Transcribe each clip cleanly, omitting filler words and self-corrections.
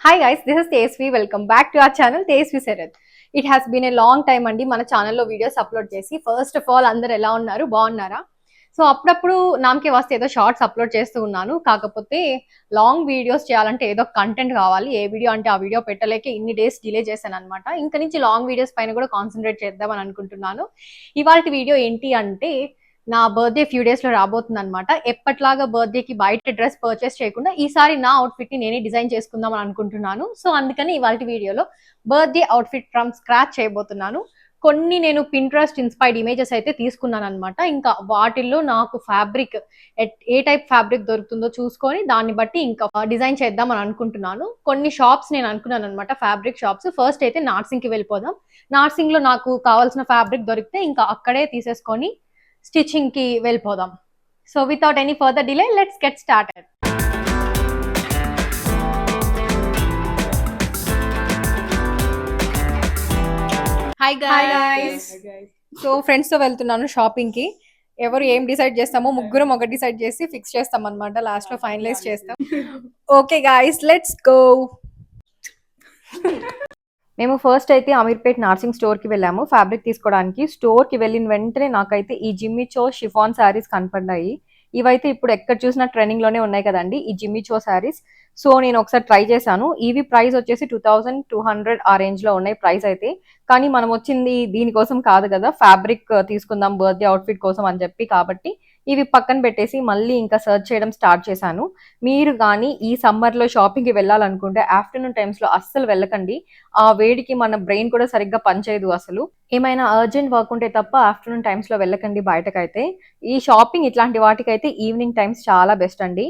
Hi guys, this is Tesvi. Welcome back to our channel Tesvi Sarath. It has been a long time అండి మన ఛానల్లో videos upload చేసి. First of all అందరు ఎలా ఉన్నారు, బాగున్నారా? సో అప్పుడప్పుడు నామకే వస్తే ఏదో షార్ట్స్ అప్లోడ్ చేస్తూ ఉన్నాను. కాకపోతే లాంగ్ వీడియోస్ చేయాలంటే ఏదో కంటెంట్ కావాలి. ఏ వీడియో అంటే ఆ వీడియో పెట్టలేక ఇన్ని డేస్ డిలే చేశాను అనమాట. ఇంకా నుంచి లాంగ్ వీడియోస్ పైన కూడా కాన్సన్ట్రేట్ చేద్దామని అనుకుంటున్నాను. ఇవాళ వీడియో ఏంటి అంటే నా బర్త్డే ఫ్యూ డేస్ లో రాబోతుంది అనమాట. ఎప్పట్లాగా బర్త్డే కి బయట డ్రెస్ పర్చేస్ చేయకుండా ఈసారి నా అవుట్ఫిట్ ని నేనే డిజైన్ చేసుకుందాం అని అనుకుంటున్నాను. సో అందుకని ఇవాళ వీడియోలో బర్త్డే అవుట్ఫిట్ ఫ్రమ్ స్క్రాచ్ చేయబోతున్నాను. కొన్ని నేను పింట్రెస్ట్ ఇన్స్పైర్డ్ ఇమేజెస్ అయితే తీసుకున్నాను అనమాట. ఇంకా వాటిల్లో నాకు ఫ్యాబ్రిక్ ఏ టైప్ ఫ్యాబ్రిక్ దొరుకుతుందో చూసుకొని దాన్ని బట్టి ఇంకా డిజైన్ చేద్దాం అని అనుకుంటున్నాను. కొన్ని షాప్స్ నేను అనుకున్నాను అనమాట, ఫ్యాబ్రిక్ షాప్స్. ఫస్ట్ అయితే నార్సింగ్ కి వెళ్ళిపోదాం. నార్సింగ్ లో నాకు కావాల్సిన ఫ్యాబ్రిక్ దొరికితే ఇంకా అక్కడే తీసేసుకొని స్టిచ్చింగ్ కి వెళ్ళిపోదాం. So without any further delay let's get started. Hi guys. So friends తో వెళ్తున్నాను షాపింగ్ కి. ఎవరు ఏం డిసైడ్ చేస్తామో ముగ్గురం ఒక డిసైడ్ చేసి ఫిక్స్ చేస్తాం అనమాట. లాస్ట్ లో ఫైనలైజ్ చేస్తాం. Okay guys, let's go. మేము ఫస్ట్ అయితే అమీర్పేట్ నార్సింగ్ స్టోర్ కి వెళ్ళాము ఫ్యాబ్రిక్ తీసుకోవడానికి. స్టోర్ కి వెళ్ళిన వెంటనే నాకైతే ఈ జిమ్మి చో షిఫాన్ శారీస్ కనపడ్డాయి. ఇవైతే ఇప్పుడు ఎక్కడ చూసినా ట్రెండింగ్ లోనే ఉన్నాయి కదండి ఈ జిమ్మి చో శారీస్. సో నేను ఒకసారి ట్రై చేశాను. ఇవి ప్రైస్ వచ్చేసి 2200 ఆ రేంజ్ లో ఉన్నాయి ప్రైస్ అయితే. కానీ మనం వచ్చింది దీనికోసం కాదు కదా, ఫ్యాబ్రిక్ తీసుకుందాం బర్త్డే అవుట్ఫిట్ కోసం అని చెప్పి. కాబట్టి ఇవి పక్కన పెట్టేసి మళ్ళీ ఇంకా సర్చ్ చేయడం స్టార్ట్ చేశాను. మీరు కానీ ఈ సమ్మర్లో షాపింగ్కి వెళ్ళాలనుకుంటే ఆఫ్టర్నూన్ టైమ్స్లో అస్సలు వెళ్ళకండి. ఆ వేడికి మన బ్రెయిన్ కూడా సరిగ్గా పనిచేయదు అసలు. ఏమైనా అర్జెంట్ వర్క్ ఉంటే తప్ప ఆఫ్టర్నూన్ టైమ్స్లో వెళ్ళకండి బయటకైతే. ఈ షాపింగ్ ఇట్లాంటి వాటికైతే ఈవినింగ్ టైమ్స్ చాలా బెస్ట్ అండి.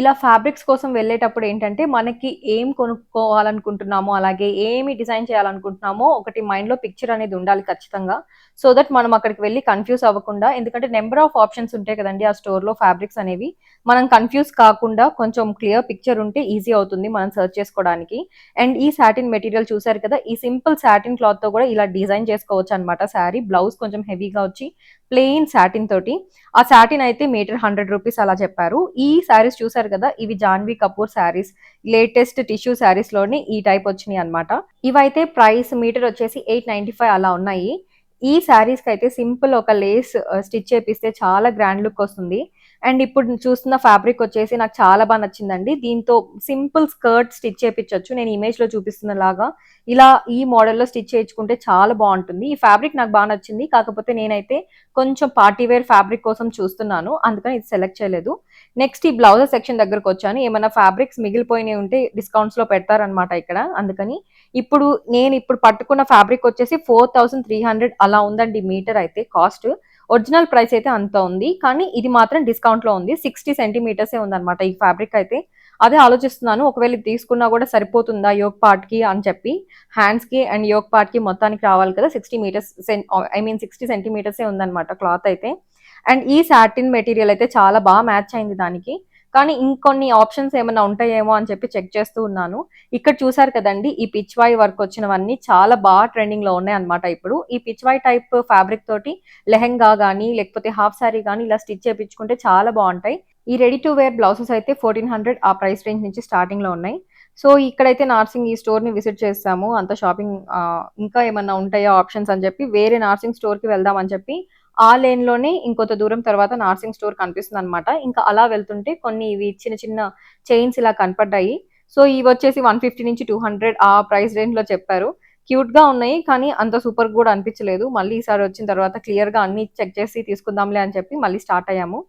ఇలా ఫ్యాబ్రిక్స్ కోసం వెళ్ళేటప్పుడు ఏంటంటే మనకి ఏం కొనుక్కోవాలనుకుంటున్నామో, అలాగే ఏమి డిజైన్ చేయాలనుకుంటున్నామో ఒకటి మైండ్లో పిక్చర్ అనేది ఉండాలి ఖచ్చితంగా. సో దట్ మనం అక్కడికి వెళ్ళి కన్ఫ్యూజ్ అవ్వకుండా, ఎందుకంటే నెంబర్ ఆఫ్ ఆప్షన్స్ ఉంటాయి కదండి ఆ స్టోర్లో ఫ్యాబ్రిక్స్ అనేవి. మనం కన్ఫ్యూజ్ కాకుండా కొంచెం క్లియర్ పిక్చర్ ఉంటే ఈజీ అవుతుంది మనం సర్చ్ చేసుకోవడానికి. అండ్ ఈ సాటిన్ మెటీరియల్ చూసారు కదా, ఈ సింపుల్ సాటిన్ క్లాత్ తో కూడా ఇలా డిజైన్ చేసుకోవచ్చు అనమాట శారీ. బ్లౌజ్ కొంచెం హెవీగా వచ్చి ప్లెయిన్ సాటిన్ తోటి. ఆ సాటిన్ అయితే మీటర్ 100 రూపీస్ అలా చెప్పారు. ఈ శారీస్ చూసారు కదా, ఇవి జాన్వీ కపూర్ శారీస్. లేటెస్ట్ టిష్యూ శారీస్ లోని ఈ టైప్ వచ్చినాయి అనమాట. ఇవైతే ప్రైస్ మీటర్ వచ్చేసి 895 అలా ఉన్నాయి. ఈ శారీస్ కి అయితే సింపుల్ ఒక లేస్ స్టిచ్ చేపిస్తే చాలా గ్రాండ్ లుక్ వస్తుంది. అండ్ ఇప్పుడు చూస్తున్న ఫ్యాబ్రిక్ వచ్చేసి నాకు చాలా బాగా నచ్చిందండి. దీంతో సింపుల్ స్కర్ట్ స్టిచ్ చేయించవచ్చు. నేను ఇమేజ్ లో చూపిస్తున్న లాగా ఇలా ఈ మోడల్లో స్టిచ్ చేయించుకుంటే చాలా బాగుంటుంది. ఈ ఫ్యాబ్రిక్ నాకు బాగా నచ్చింది. కాకపోతే నేనైతే కొంచెం పార్టీ వేర్ ఫ్యాబ్రిక్ కోసం చూస్తున్నాను, అందుకని ఇది సెలెక్ట్ చేయలేదు. నెక్స్ట్ ఈ బ్లౌజర్ సెక్షన్ దగ్గరకు వచ్చాను. ఏమైనా ఫ్యాబ్రిక్స్ మిగిలిపోయినవి ఉంటే డిస్కౌంట్స్ లో పెడతారనమాట ఇక్కడ, అందుకని. ఇప్పుడు నేను పట్టుకున్న ఫ్యాబ్రిక్ వచ్చేసి 4300 అలా ఉందండి మీటర్ అయితే కాస్ట్. ఒరిజినల్ ప్రైస్ అయితే అంత ఉంది, కానీ ఇది మాత్రం డిస్కౌంట్ లో ఉంది. 60 సెంటీమీటర్సే ఉందన్నమాట ఈ ఫ్యాబ్రిక్ అయితే. అదే ఆలోచిస్తున్నాను, ఒకవేళ ఇది తీసుకున్నా కూడా సరిపోతుందా యోక్ పార్ట్ కి అని చెప్పి. హ్యాండ్స్ కి అండ్ యోక్ పార్ట్ కి మొత్తానికి రావాలి కదా 60 మీటర్స్, 60 సెంటీమీటర్సే ఉందన్నమాట క్లాత్ అయితే. అండ్ ఈ సాటిన్ మెటీరియల్ అయితే చాలా బాగా మ్యాచ్ అయింది దానికి. కానీ ఇంకొన్ని ఆప్షన్స్ ఏమైనా ఉంటాయేమో అని చెప్పి చెక్ చేస్తూ ఉన్నాను. ఇక్కడ చూసారు కదండి, ఈ పిచ్వాయ్ వర్క్ వచ్చినవన్నీ చాలా బాగా ట్రెండింగ్ లో ఉన్నాయి అనమాట ఇప్పుడు. ఈ పిచ్వాయ్ టైప్ ఫ్యాబ్రిక్ తోటి లెహెంగా కానీ లేకపోతే హాఫ్ సారీ కానీ ఇలా స్టిచ్ చేయించుకుంటే చాలా బాగుంటాయి. ఈ రెడీ టు వేర్ బ్లౌజెస్ అయితే 1400 ఆ ప్రైస్ రేంజ్ నుంచి స్టార్టింగ్ లో ఉన్నాయి. సో ఇక్కడైతే నార్సింగ్ ఈ స్టోర్ ని విజిట్ చేస్తాము. అంత షాపింగ్ ఇంకా ఏమన్నా ఉంటాయో ఆప్షన్స్ అని చెప్పి వేరే నార్సింగ్ స్టోర్ కి వెళ్దాం అని చెప్పి ఆ లేన్ లోనే ఇంకొంత దూరం తర్వాత నార్సింగ్ స్టోర్ కనిపిస్తుంది అనమాట. ఇంకా అలా వెళ్తుంటే కొన్ని ఇవి చిన్న చిన్న చైన్స్ ఇలా కనపడ్డాయి. సో ఇవి వచ్చేసి 150 నుంచి 200 ఆ ప్రైస్ రేంజ్ లో చెప్పారు. క్యూట్ గా ఉన్నాయి, కానీ అంత సూపర్ కూడా అనిపించలేదు. మళ్ళీ ఈసారి వచ్చిన తర్వాత క్లియర్ గా అన్ని చెక్ చేసి తీసుకుందాంలే అని చెప్పి మళ్ళీ స్టార్ట్ అయ్యాము.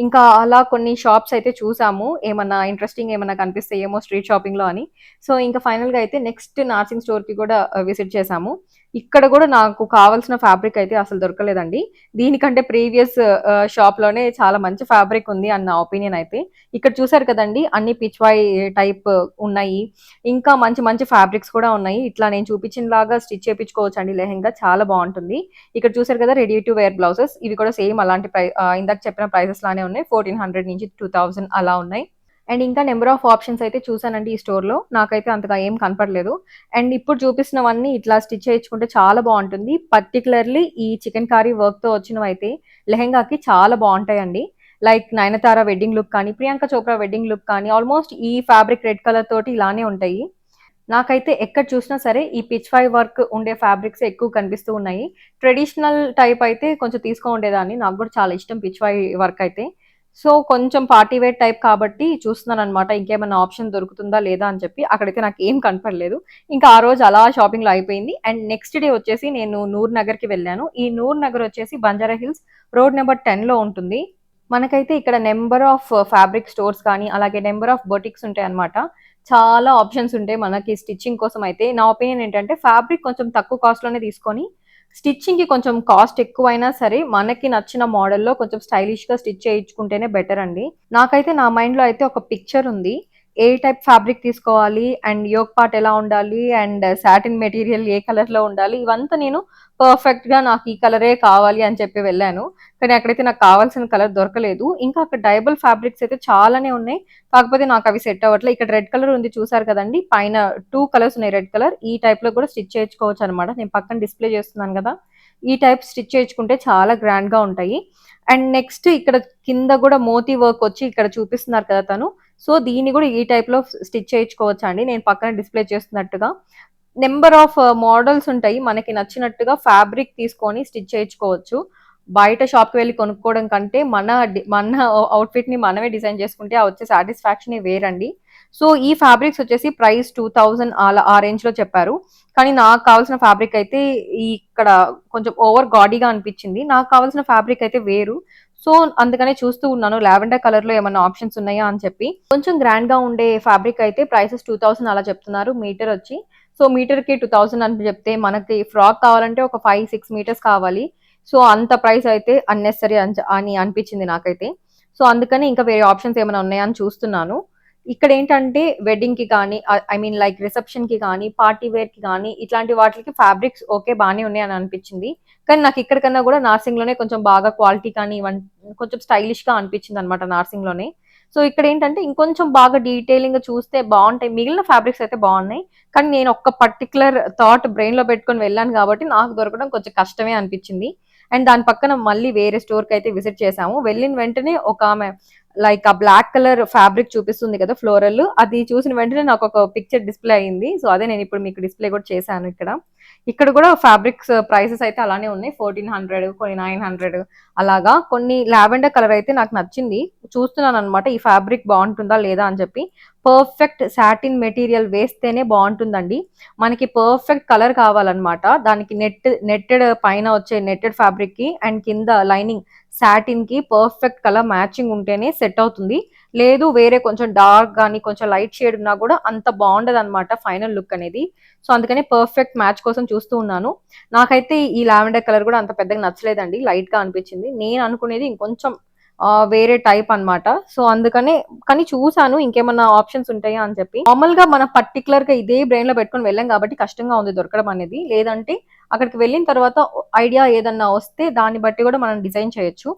ఇంకా అలా కొన్ని షాప్స్ అయితే చూసాము, ఏమన్నా ఇంట్రెస్టింగ్ ఏమన్నా కనిపిస్తాయేమో స్ట్రీట్ షాపింగ్ లో అని. సో ఇంకా ఫైనల్ గా అయితే నెక్స్ట్ నార్సింగ్ స్టోర్ కి కూడా విజిట్ చేసాము. ఇక్కడ కూడా నాకు కావాల్సిన ఫ్యాబ్రిక్ అయితే అసలు దొరకలేదండి. దీనికంటే ప్రీవియస్ షాప్ లోనే చాలా మంచి ఫ్యాబ్రిక్ ఉంది అన్న ఒపీనియన్ అయితే. ఇక్కడ చూసారు కదండి, అన్ని పిచ్వాయ్ టైప్ ఉన్నాయి. ఇంకా మంచి మంచి ఫ్యాబ్రిక్స్ కూడా ఉన్నాయి. ఇట్లా నేను చూపించిన లాగా స్టిచ్ చేయించుకోవచ్చు అండి లెహెంగా, చాలా బాగుంటుంది. ఇక్కడ చూసారు కదా రెడీ టు వేర్ బ్లౌజెస్, ఇవి కూడా సేమ్ అలాంటి ఇందాక చెప్పిన ప్రైసెస్ లానే ఉన్నాయి. 1400 నుంచి 2000 అలా ఉన్నాయి. అండ్ ఇంకా నెంబర్ ఆఫ్ ఆప్షన్స్ అయితే చూసానండి ఈ స్టోర్ లో, నాకైతే అంతగా ఏం కనపడలేదు. అండ్ ఇప్పుడు చూపిస్తున్నవన్నీ ఇట్లా స్టిచ్ చేయించుకుంటే చాలా బాగుంటుంది. పర్టికులర్లీ ఈ చికెన్ కారీ వర్క్ తో వచ్చినవి అయితే లెహెంగాకి చాలా బాగుంటాయండి. లైక్ నయనతార వెడ్డింగ్ లుక్ కానీ, ప్రియాంక చోప్రా వెడ్డింగ్ లుక్ కానీ, ఆల్మోస్ట్ ఈ ఫ్యాబ్రిక్ రెడ్ కలర్ తోటి ఇలానే ఉంటాయి. నాకైతే ఎక్కడ చూసినా సరే ఈ పిచ్ వై వర్క్ ఉండే ఫ్యాబ్రిక్స్ ఎక్కువ కనిపిస్తూ ఉన్నాయి. ట్రెడిషనల్ టైప్ అయితే కొంచెం ఉండేదాన్ని. నాకు కూడా చాలా ఇష్టం పిచ్ వై వర్క్ అయితే. సో, కొంచెం పార్టీ వేర్ టైప్ కాబట్టి చూస్తున్నాననమాట. ఇంకేమన్నా ఆప్షన్ దొరుకుతుందా లేదా అని చెప్పి. అక్కడైతే నాకేం కనపడలేదు. ఇంకా ఆ రోజు అలా షాపింగ్‌లో అయిపోయింది. అండ్ నెక్స్ట్ డే వచ్చేసి నేను నూర్ నగర్‌కి వెళ్ళాను. ఈ నూర్ నగర్ వచ్చేసి బంజారా హిల్స్ రోడ్ నంబర్ 10లో ఉంటుంది. మనకైతే ఇక్కడ నంబర్ ఆఫ్ ఫ్యాబ్రిక్ స్టోర్స్ కానీ, అలాగే నంబర్ ఆఫ్ బొటిక్స్ ఉంటాయన్నమాట. చాలా ఆప్షన్స్ ఉంటాయి మనకి స్టిచ్చింగ్ కోసం అయితే. నా ఒపీనియన్ ఏంటంటే ఫ్యాబ్రిక్ కొంచెం తక్కువ కాస్ట్‌లోనే తీసుకొని, స్టిచ్చింగ్‌కి కొంచెం కాస్ట్ ఎక్కువైనా సరే, మనకి నచ్చిన మోడల్‌లో కొంచెం స్టైలిష్‌గా స్టిచ్ చేయించుకుంటేనే బెటర్ అండి. నాకైతే నా మైండ్‌లో అయితే ఒక పిక్చర్ ఉంది. ఏ టైప్ ఫ్యాబ్రిక్ తీసుకోవాలి, అండ్ యోక్ పార్ట్ ఎలా ఉండాలి, అండ్ సాటిన్ మెటీరియల్ ఏ కలర్‌లో ఉండాలి, ఇవంతా నేను పర్ఫెక్ట్‌గా నాకు ఈ కలరే కావాలి అని చెప్పి వెళ్ళాను. కానీ అక్కడైతే నాకు కావాల్సిన కలర్ దొరకలేదు. ఇంకా అక్కడ డయబుల్ ఫ్యాబ్రిక్స్ అయితే చాలానే ఉన్నాయి. కాకపోతే నాకవి సెట్ అవ్వట్లే. ఇక్కడ రెడ్ కలర్ ఉంది చూసారు కదండీ! పైన 2 కలర్స్ ఉన్నాయి రెడ్ కలర్. ఈ టైప్‌లో కూడా స్టిచ్ చేయించుకోవచ్చనమాట. నేను పక్కన డిస్‌ప్లే చేస్తున్నాను గదా! ఈ టైప్ స్టిచ్ చేయించుకుంటే చాలా గ్రాండ్‌గా ఉంటాయి. అండ్ నెక్స్ట్ ఇక్కడ కింద గూడా మోతీ వర్క్ వచ్చి ఇక్కడ చూపిస్తున్నారు కదా తను. సో, దీన్ని గూడా ఈ టైప్‌లో స్టిచ్ చేయించుకోవచ్చండి. నేను పక్కన డిస్‌ప్లే చేస్తున్నట్టుగా. నంబర్ ఆఫ్ మోడల్స్ ఉంటాయి. మనకి నచ్చినట్టుగా ఫ్యాబ్రిక్ తీసుకొని స్టిచ్ చేయించుకోవచ్చు. బయట షాప్‌కి వెళ్లి కొనుక్కోవడం కంటే మన అవుట్‌ఫిట్‌ని మనమే డిజైన్ చేసుకుంటే ఆ వచ్చే సాటిస్ఫాక్షనే వేరండి. సో, ఈ ఫ్యాబ్రిక్స్ వచ్చేసి ప్రైస్ 2000 అలా ఆ రేంజ్‌లో చెప్పారు. కానీ నాకు కావాల్సిన ఫ్యాబ్రిక్ అయితే ఇక్కడ కొంచెం ఓవర్ గాడీగా అనిపించింది. నాకు కావాల్సిన ఫ్యాబ్రిక్ అయితే వేరు. సో, అందుకనే చూస్తూ ఉన్నాను లావెండర్ కలర్‌లో ఏమన్నా ఆప్షన్స్ ఉన్నాయా అని చెప్పి. కొంచెం గ్రాండ్‌గా ఉండే ఫ్యాబ్రిక్ అయితే ప్రైసెస్ 2000 అలా చెప్తున్నారు మీటర్ వచ్చి. సో, మీటర్‌కి 2000 అని చెప్తే మనకి ఫ్రాక్ కావాలంటే ఒక 5, 6 మీటర్స్ కావాలి. సో, అంత ప్రైస్ అయితే అన్నెసెసరీ అని అనిపించింది నాకైతే. సో, అందుకని ఇంకా వేరే ఆప్షన్స్ ఏమైనా ఉన్నాయా అని చూస్తున్నాను. ఇక్కడేంటంటే వెడ్డింగ్‌కి కానీ ఐ మీన్ లైక్ రిసెప్షన్‌కి కానీ, పార్టీ వేర్‌కి కానీ ఇట్లాంటి వాటిలకి ఫ్యాబ్రిక్స్ ఓకే బానే ఉన్నాయని అనిపించింది. కానీ నాకు ఇక్కడ కన్నా కూడా నార్సింగ్‌లోనే కొంచెం బాగా క్వాలిటీ కానీ కొంచెం స్టైలిష్‌గా అనిపించిందనమాట నార్సింగ్‌లోనే. సో, ఇక్కడేంటంటే ఇంకొంచెం బాగా డీటెయిలింగ్‌గా చూస్తే బావుంటాయి. మిగిలిన ఫ్యాబ్రిక్స్ అయితే బావున్నాయి. కానీ నేను ఒక్క పర్టిక్యులర్ థాట్ బ్రెయిన్‌లో పెట్టుకొని వెళ్ళాను కాబట్టి నాకు దొరకడం కొంచెం కష్టమే అనిపించింది. అండ్ దాని పక్కన మళ్ళీ వేరే స్టోర్‌కైతే విజిట్ చేశాము. వెళ్ళిన వెంటనే ఒకామె లైక్ ఆ బ్లాక్ కలర్ ఫ్యాబ్రిక్ చూపిస్తుంది కదా! ఫ్లోరల్. అది చూసిన వెంటనే నాకొక పిక్చర్ డిస్‌ప్లే అయింది. సో, అదే నేనిప్పుడు మీకు డిస్‌ప్లే కూడా చేశాను ఇక్కడ. ఇక్కడ కూడా ఫ్యాబ్రిక్స్ ప్రైసెస్ అయితే అలానే ఉన్నాయి. 1400 కొన్ని 900 అలాగా. కొన్ని లావెండర్ కలర్ అయితే నాకు నచ్చింది. చూస్తున్నాననమాట ఈ ఫ్యాబ్రిక్ బావుంటుందా లేదా అని చెప్పి. పర్ఫెక్ట్ సాటిన్ మెటీరియల్ వేస్తేనే బావుంటుందండి. మనకి పర్ఫెక్ట్ కలర్ కావాలన్నమాట. దానికి నెట్టెడ్ పైన వచ్చే నెట్టెడ్ ఫ్యాబ్రిక్‌కి అండ్ కింద లైనింగ్ సాటిన్‌కి పర్ఫెక్ట్ కలర్ మ్యాచింగ్ ఉంటేనే సెట్ అవుతుంది. లేదు వేరే కొంచెం డార్క్ గాని, కొంచెం లైట్ షేడ్ ఉన్నా కూడా అంత బావుండదన్నమాట ఫైనల్ లుక్ అనేది. సో, అందుకని పర్ఫెక్ట్ మ్యాచ్ కోసం చూస్తూ ఉన్నాను. నాకైతే ఈ లావెండర్ కలర్ కూడా అంత పెద్దగా నచ్చలేదండి. లైట్‌గా అనిపించింది. నేను అనుకునేది ఇంకొంచెం వేరే టైప్ అన్నమాట. సో, అందుకనే కానీ చూసాను ఇంకేమన్నా ఆప్షన్స్ ఉంటాయా అని చెప్పి. నార్మల్‌గా మనం పర్టిక్యులర్‌గా ఇదే బ్రెయిన్‌లో పెట్టుకొని వెళ్ళాం కాబట్టి కష్టంగా ఉంది దొరకడం అనేది. లేదంటే అక్కడికి వెళ్ళిన తర్వాత ఐడియా ఏదన్నా వస్తే దాన్ని బట్టి కూడా మనం డిజైన్ చేయొచ్చు.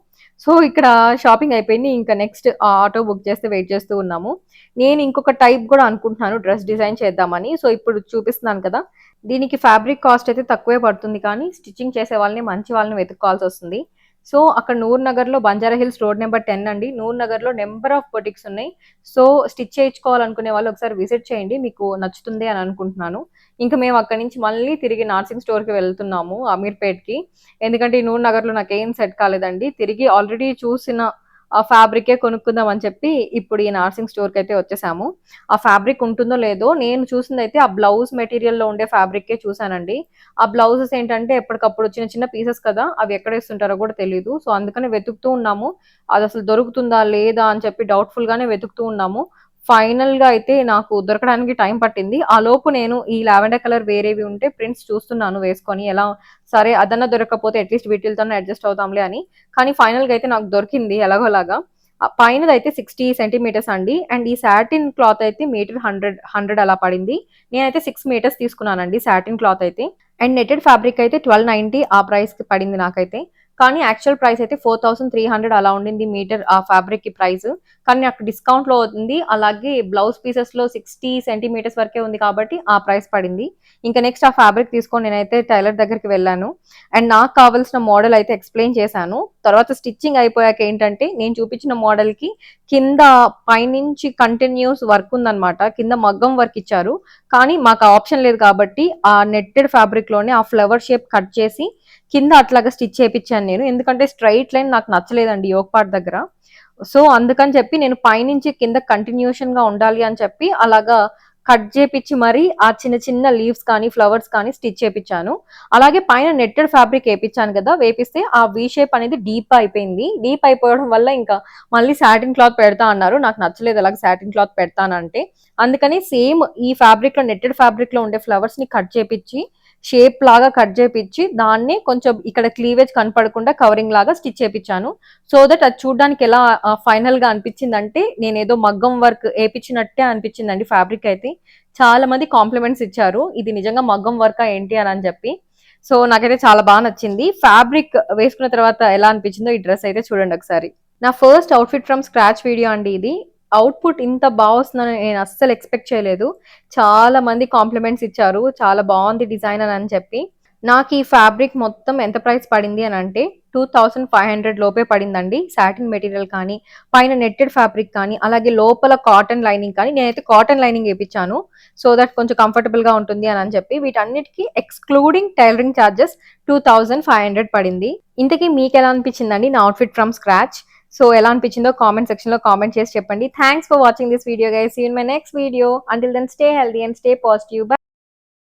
సో, ఇక్కడ షాపింగ్ అయిపోయింది. ఇంకా నెక్స్ట్ ఆటో బుక్ చేస్తే వెయిట్ చేస్తూ ఉన్నాము. నేను ఇంకొక టైప్ కూడా అనుకుంటున్నాను డ్రెస్ డిజైన్ చేద్దామని. సో, ఇప్పుడు చూపిస్తున్నాను కదా! దీనికి ఫ్యాబ్రిక్ కాస్ట్ అయితే తక్కువే పడుతుంది కానీ స్టిచ్చింగ్ చేసే వాళ్ళని మంచి వాళ్ళని వెతుక్కోవాల్సొస్తుంది. సో, అక్కడ నూర్ నగర్‌లో బంజారా హిల్స్ రోడ్ నంబర్ 10 అండి. నూర్ నగర్‌లో నంబర్ ఆఫ్ బొటిక్స్ ఉన్నాయి. సో, స్టిచ్ చేయించుకోవాలనుకునే వాళ్ళు ఒకసారి విజిట్ చేయండి. మీకు నచ్చుతుంది అని అనుకుంటున్నాను. ఇంక మేము అక్కడి నుంచి మళ్ళీ తిరిగి నార్సింగ్ స్టోర్‌కి వెళ్తున్నాము అమీర్‌పేట్‌కి. ఎందుకంటే ఈ నూర్ నగర్‌లో నాకేం సెట్ కాలేదండి. తిరిగి ఆల్రెడీ చూసిన ఆ ఫ్యాబ్రికే కొనుక్కుందాం అని చెప్పి ఇప్పుడు ఈ నార్సింగ్ స్టోర్‌కైతే వచ్చేసాము. ఆ ఫ్యాబ్రిక్ ఉంటుందో లేదో నేను చూసిందైతే ఆ బ్లౌజ్ మెటీరియల్‌లో ఉండే ఫ్యాబ్రికే చూసానండి. ఆ బ్లౌజెస్ ఏంటంటే ఎప్పటికప్పుడు చిన్న చిన్న పీసెస్ కదా! అవి ఎక్కడేస్తుంటారో కూడా తెలీదు. సో, అందుకనే వెతుకుతూ ఉన్నాము. అదసలు దొరుకుతుందా? లేదా? అని చెప్పి డౌట్‌ఫుల్‌గానే వెతుకుతూ ఉన్నాము. ఫైనల్‌గా అయితే నాకు దొరకడానికి టైం పట్టింది. ఆలోపు నేను ఈ లావెండర్ కలర్ వేరేవి ఉంటే ప్రింట్స్ చూస్తున్నాను వేసుకొని. సరే అదన్నా దొరకకపోతే అట్‌లీస్ట్ వీటిలతోనే అడ్జస్ట్ అవుదాంలే అని. కానీ ఫైనల్‌గా అయితే నాకు దొరికింది ఎలాగోలాగా. పైనదైతే 60 సెంటీమీటర్స్ అండి. అండ్ ఈ సాటిన్ క్లాత్ అయితే మీటర్ 100 అలా పడింది. నేనైతే 6 మీటర్స్ తీసుకున్నానండి సాటిన్ క్లాత్ అయితే. అండ్ నెట్టెడ్ ఫ్యాబ్రిక్ అయితే 1290 ఆ ప్రైస్‌కి పడింది నాకైతే. కానీ యాక్చువల్ ప్రైస్ అయితే 4300 అలా ఉండింది మీటర్ ఆ ఫ్యాబ్రిక్ కి ప్రైస్. కానీ నాకు డిస్కౌంట్ లో ఉంది, అలాగే బ్లౌజ్ పీసెస్ లో 60 సెంటీమీటర్స్ వరకే ఉంది కాబట్టి ఆ ప్రైస్ పడింది. ఇంకా నెక్స్ట్ ఆ ఫ్యాబ్రిక్ తీసుకొని నేనైతే టైలర్ దగ్గరికి వెళ్ళాను అండ్ నాకు కావాల్సిన మోడల్ అయితే ఎక్స్ప్లెయిన్ చేశాను. తర్వాత స్టిచ్చింగ్ అయిపోయాక ఏంటంటే నేను చూపించిన మోడల్ కి కింద పైనుంచి కంటిన్యూస్ వర్క్ ఉందన్నమాట, కింద మగ్గం వర్క్ ఇచ్చారు. కానీ మాకు ఆప్షన్ లేదు కాబట్టి ఆ నెట్టెడ్ ఫ్యాబ్రిక్ లోనే ఆ ఫ్లవర్ షేప్ కట్ చేసి కింద అట్లాగా స్టిచ్ చేపించాను నేను, ఎందుకంటే స్ట్రైట్ లైన్ నాకు నచ్చలేదండి యోక్ పార్ట్ దగ్గర. సో అందుకని చెప్పి నేను పైనుంచి కింద కంటిన్యూషన్ గా ఉండాలి అని చెప్పి అలాగా కట్ చేపించి మరి ఆ చిన్న చిన్న లీవ్స్ కానీ ఫ్లవర్స్ కానీ స్టిచ్ చేపించాను. అలాగే పైన నెట్టెడ్ ఫ్యాబ్రిక్ వేపించాను కదా, వేపిస్తే ఆ వి షేప్ అనేది డీప్ అయిపోయింది. డీప్ అయిపోవడం వల్ల ఇంకా మళ్ళీ సాటిన్ క్లాత్ పెడతా అన్నారు, నాకు నచ్చలేదు అలాగే సాటిన్ క్లాత్ పెడతానంటే. అందుకని సేమ్ ఈ ఫ్యాబ్రిక్ లో నెట్టెడ్ ఫ్యాబ్రిక్ లో ఉండే ఫ్లవర్స్ ని కట్ చేపించి షేప్ లాగా కట్ చేపించి దాన్ని కొంచెం ఇక్కడ క్లీవేజ్ కనపడకుండా కవరింగ్ లాగా స్టిచ్ చేపించాను. సో దట్ అది చూడడానికి ఎలా ఫైనల్ గా అనిపించింది అంటే నేను ఏదో మగ్గం వర్క్ వేపించినట్టే అనిపించిందండి. ఫ్యాబ్రిక్ అయితే చాలా మంది కాంప్లిమెంట్స్ ఇచ్చారు, ఇది నిజంగా మగ్గం వర్క్ ఏంటి అని చెప్పి. సో నాకైతే చాలా బాగా నచ్చింది. ఫ్యాబ్రిక్ వేసుకున్న తర్వాత ఎలా అనిపించిందో ఈ డ్రెస్ అయితే చూడండి ఒకసారి. నా first outfit from scratch video అండి ఇది. అవుట్పుట్ ఇంత బాగా వస్తుందని నేను అస్సలు ఎక్స్పెక్ట్ చేయలేదు. చాలా మంది కాంప్లిమెంట్స్ ఇచ్చారు, చాలా బాగుంది డిజైన్ అని చెప్పి. నాకు ఈ ఫ్యాబ్రిక్ మొత్తం ఎంత ప్రైస్ పడింది అని అంటే 2500 లోపే పడిందండి. సాటిన్ మెటీరియల్ కానీ పైన నెట్టెడ్ ఫ్యాబ్రిక్ కానీ అలాగే లోపల కాటన్ లైనింగ్ కానీ, నేనైతే కాటన్ లైనింగ్ వేయించాను సో దట్ కొంచెం కంఫర్టబుల్ గా ఉంటుంది అని చెప్పి. వీటన్నిటికీ ఎక్స్క్లూడింగ్ టైలరింగ్ ఛార్జెస్ 2500 పడింది. ఇంతకీ మీకు ఎలా అనిపించిందండి నా అవుట్ఫిట్ ఫ్రమ్ స్క్రాచ్? సో ఎలా అనిపించిందో కామెంట్ సెక్షన్ లో కామెంట్ చేసి చెప్పండి. Thanks for watching this video guys. See you in my next video. Until then stay healthy and stay positive.